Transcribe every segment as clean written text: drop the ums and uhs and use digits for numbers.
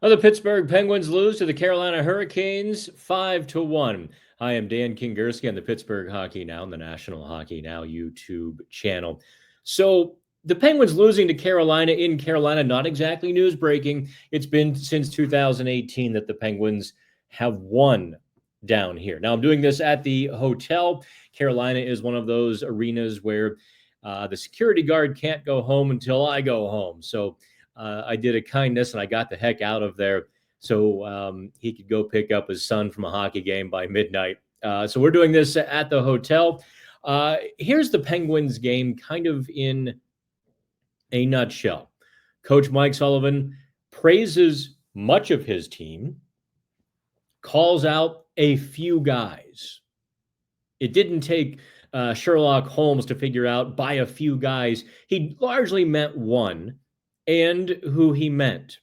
The Pittsburgh Penguins lose to the Carolina Hurricanes 5-1. I am Dan Kingerski on the Pittsburgh Hockey Now and the National Hockey Now YouTube channel. So the Penguins losing to Carolina in Carolina, not exactly news breaking. It's been since 2018 that the Penguins have won down here. Now I'm doing this at the hotel. Carolina is one of those arenas where the security guard can't go home until I go home. So I did a kindness and I got the heck out of there so he could go pick up his son from a hockey game by midnight. So we're doing this at the hotel. Here's the Penguins game kind of in a nutshell. Coach Mike Sullivan praises much of his team, calls out a few guys. It didn't take Sherlock Holmes to figure out by a few guys. He largely meant one and who he meant.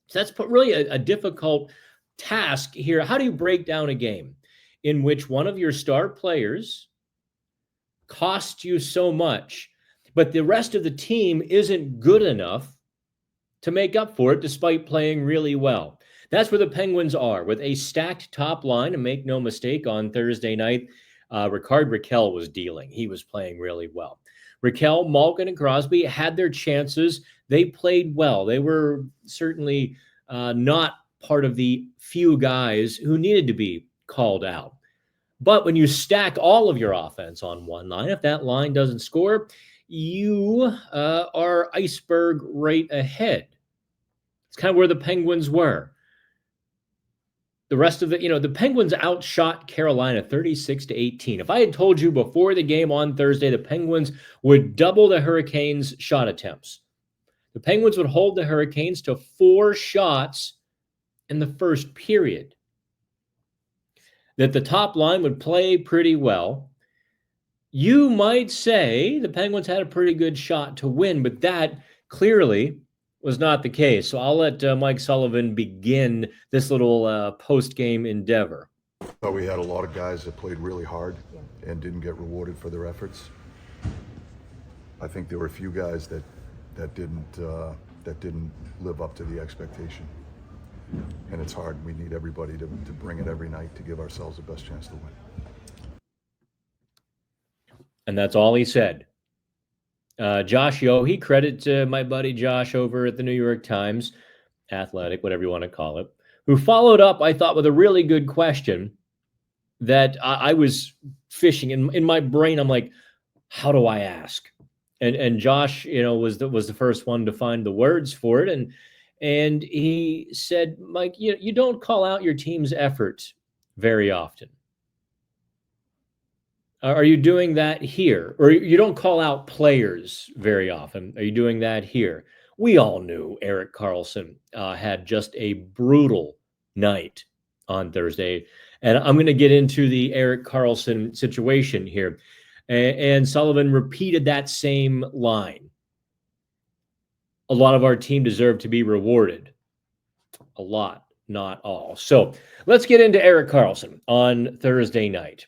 So that's really a difficult task here. How do you break down a game in which one of your star players costs you so much, but the rest of the team isn't good enough to make up for it despite playing really well? That's where the Penguins are, with a stacked top line. And make no mistake, on Thursday night, Rickard Rakell was dealing. He was playing really well. Rakell, Malkin, and Crosby had their chances. They played well. They were certainly not part of the few guys who needed to be called out. But when you stack all of your offense on one line, if that line doesn't score, you are iceberg right ahead. It's kind of where the Penguins were. The rest of the Penguins outshot Carolina 36-18. If I had told you before the game on Thursday the Penguins would double the Hurricanes' shot attempts, the Penguins would hold the Hurricanes to 4 shots in the first period, that the top line would play pretty well, you might say the Penguins had a pretty good shot to win, but that clearly was not the case. So I'll let Mike Sullivan begin this little post-game endeavor. But we had a lot of guys that played really hard and didn't get rewarded for their efforts. I think there were a few guys that didn't live up to the expectation. And it's hard. We need everybody to bring it every night to give ourselves the best chance to win. And that's all he said. Josh Yohe, credit to my buddy Josh over at the New York Times, Athletic, whatever you want to call it, who followed up, I thought, with a really good question that I was fishing in my brain. I'm like, how do I ask? And Josh, was the first one to find the words for it, and he said, Mike, you don't call out your team's effort very often. Are you doing that here? Or you don't call out players very often. Are you doing that here? We all knew Erik Carlson had just a brutal night on Thursday. And I'm going to get into the Erik Carlson situation here. And Sullivan repeated that same line. A lot of our team deserved to be rewarded. A lot, not all. So let's get into Erik Carlson on Thursday night,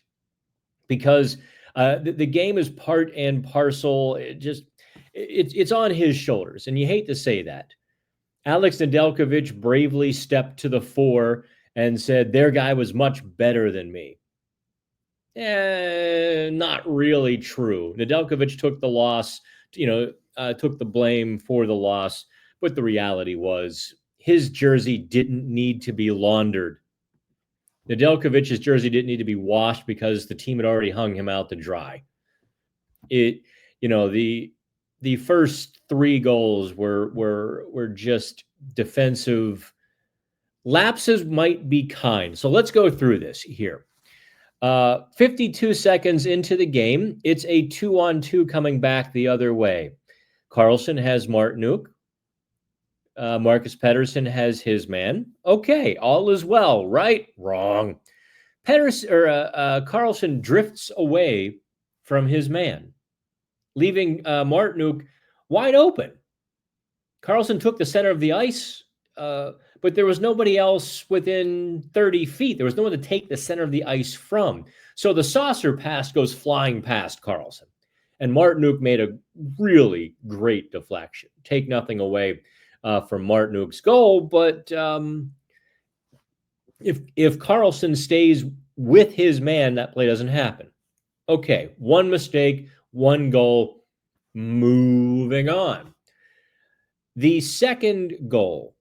because the game is part and parcel. It's on his shoulders, and you hate to say that. Alex Nedeljkovic bravely stepped to the fore and said their guy was much better than me. Not really true. Nedeljkovic took the loss, took the blame for the loss, but the reality was his jersey didn't need to be laundered. Nedeljkovic's jersey didn't need to be washed because the team had already hung him out to dry. The first 3 goals were just defensive lapses, might be kind. So let's go through this here. 52 seconds into the game, it's a 2-on-2 coming back the other way. Carlson has Martinook. Marcus Pettersson has his man. Okay, all is well, right? Wrong. Carlson drifts away from his man, leaving Martinook wide open. Carlson took the center of the ice, but there was nobody else within 30 feet. There was no one to take the center of the ice from. So the saucer pass goes flying past Carlson. And Martinook made a really great deflection. Take nothing away for Martinook's goal. But if Carlson stays with his man, that play doesn't happen. Okay, one mistake, one goal, moving on. The second goal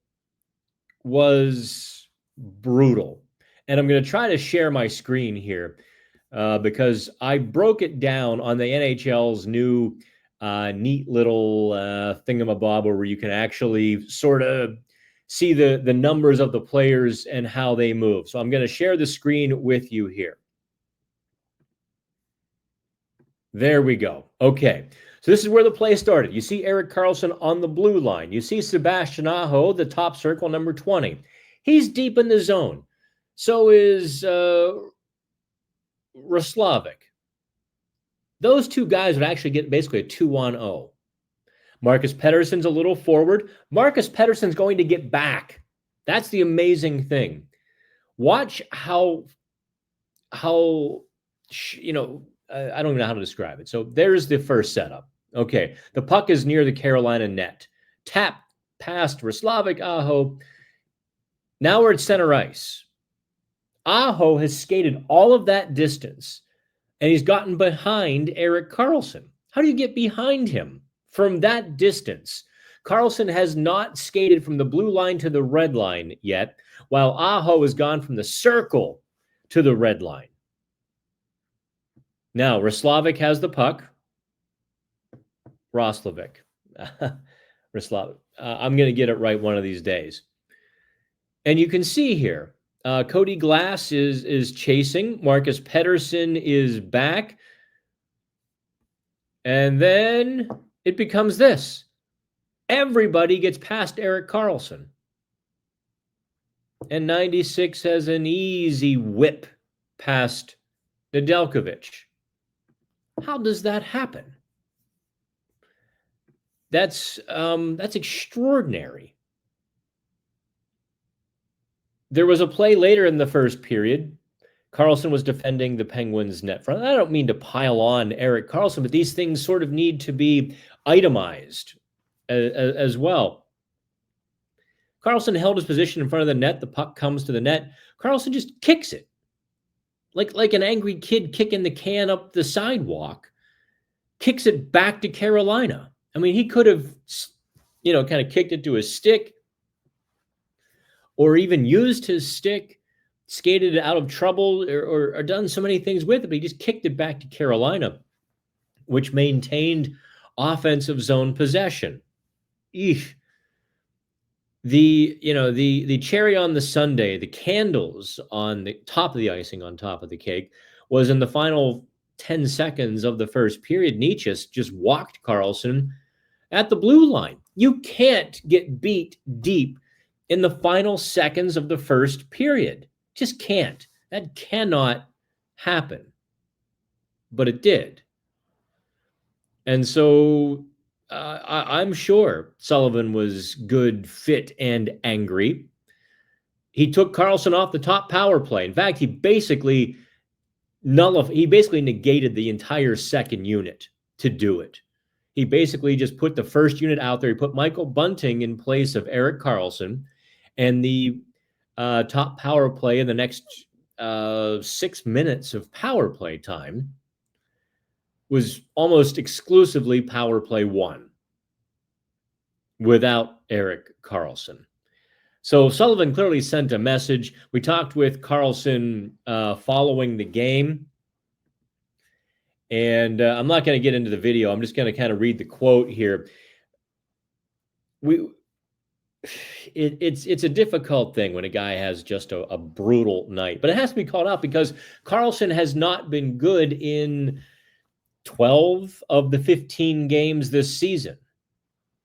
was brutal. And I'm going to try to share my screen here because I broke it down on the NHL's new neat little thingamabob where you can actually sort of see the numbers of the players and how they move. So I'm going to share the screen with you here. There we go. Okay. So this is where the play started. You see Erik Carlson on the blue line. You see Sebastian Aho, the top circle, number 20. He's deep in the zone. So is Roslovic. Those two guys would actually get basically a 2-on-0. Marcus Pettersson's a little forward. Marcus Pettersson's going to get back. That's the amazing thing. Watch how you know, I don't even know how to describe it. So there's the first setup. Okay, the puck is near the Carolina net. Tap past Roslovic, Aho. Now we're at center ice. Aho has skated all of that distance, and he's gotten behind Erik Carlson. How do you get behind him from that distance? Carlson has not skated from the blue line to the red line yet, while Aho has gone from the circle to the red line. Now, Roslovic has the puck. Roslovic. Roslovic. I'm going to get it right one of these days. And you can see here, Cody Glass is chasing. Marcus Pettersson is back. And then it becomes this. Everybody gets past Erik Carlson. And 96 has an easy whip past Nedeljkovic. How does that happen? That's extraordinary. There was a play later in the first period. Carlson was defending the Penguins' net front. I don't mean to pile on Erik Carlson, but these things sort of need to be itemized as well. Carlson held his position in front of the net. The puck comes to the net. Carlson just kicks it. Like an angry kid kicking the can up the sidewalk, kicks it back to Carolina. I mean, he could have, kind of kicked it to his stick or even used his stick, skated it out of trouble or done so many things with it, but he just kicked it back to Carolina, which maintained offensive zone possession. Eesh. The cherry on the sundae, the candles on the top of the icing on top of the cake was in the final 10 seconds of the first period. Nietzsche just walked Carlson at the blue line. You can't get beat deep in the final seconds of the first period. Just can't. That cannot happen. But it did. And so I'm sure Sullivan was good, fit, and angry. He took Carlson off the top power play. In fact, he basically negated the entire second unit to do it. He basically just put the first unit out there. He put Michael Bunting in place of Erik Carlson, and the top power play in the next 6 minutes of power play time was almost exclusively power play one without Erik Carlson. So Sullivan clearly sent a message. We talked with Carlson following the game. And I'm not going to get into the video. I'm just going to kind of read the quote here. It's a difficult thing when a guy has just a brutal night. But it has to be called out because Carlson has not been good in 12 of the 15 games this season.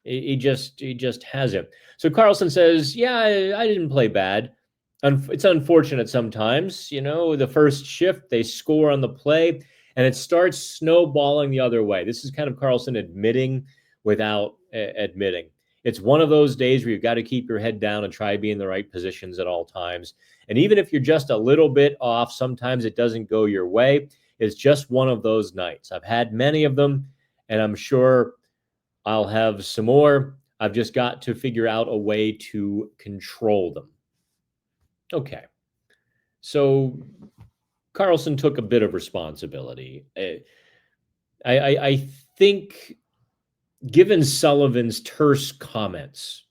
He just hasn't. So Carlson says, yeah, I didn't play bad. It's unfortunate sometimes. The first shift, they score on the play, and it starts snowballing the other way. This is kind of Carlson admitting without admitting. It's one of those days where you've got to keep your head down and try to be in the right positions at all times. And even if you're just a little bit off, sometimes it doesn't go your way. It's just one of those nights. I've had many of them, and I'm sure I'll have some more. I've just got to figure out a way to control them. Okay. So Carlson took a bit of responsibility. I think, given Sullivan's terse comments,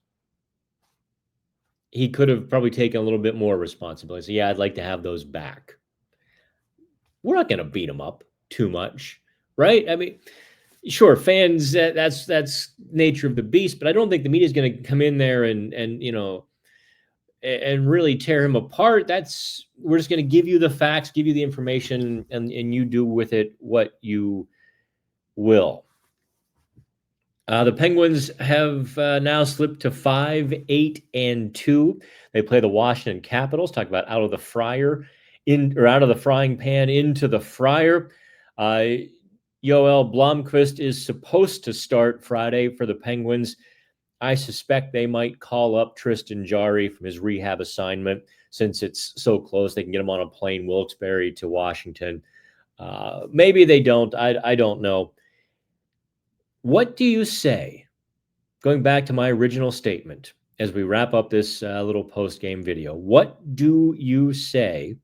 he could have probably taken a little bit more responsibility. So, yeah, I'd like to have those back. We're not going to beat them up too much, right? I mean, sure, fans, that's nature of the beast, but I don't think the media is going to come in there and really tear him apart. We're just going to give you the facts, give you the information, and you do with it what you will. The Penguins have now slipped to 5-8-2. They play the Washington Capitals. Talk about out of the frying pan into the fryer. Yoel Blomqvist is supposed to start Friday for the Penguins. I suspect they might call up Tristan Jarry from his rehab assignment since it's so close. They can get him on a plane, Wilkes-Barre to Washington. Maybe they don't. I don't know. What do you say, going back to my original statement, as we wrap up this little post-game video, what do you say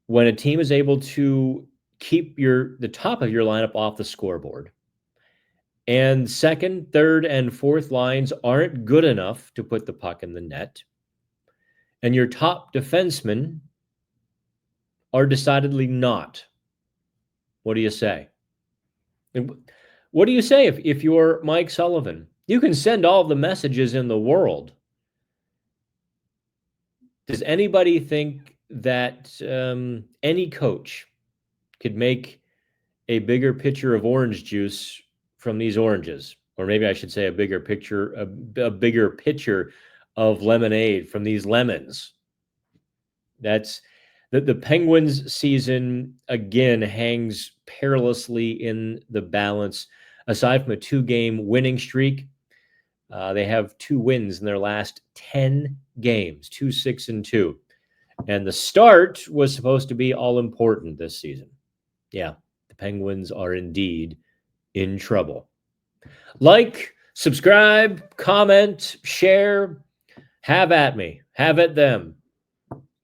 when a team is able to keep the top of your lineup off the scoreboard, and second, third, and fourth lines aren't good enough to put the puck in the net, and your top defensemen are decidedly not? What do you say? What do you say if you're Mike Sullivan? You can send all the messages in the world. Does anybody think that any coach could make a bigger pitcher of orange juice from these oranges? Or maybe I should say a bigger pitcher of lemonade from these lemons. That's the Penguins season, again, hangs perilously in the balance. Aside from a 2-game winning streak, they have 2 wins in their last 10 games, 2-6-2. And the start was supposed to be all important this season. Yeah, the Penguins are indeed in trouble. Like, subscribe, comment, share. Have at me. Have at them.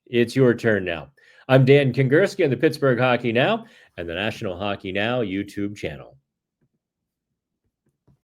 It's your turn now. I'm Dan Kingerski on the Pittsburgh Hockey Now and the National Hockey Now YouTube channel.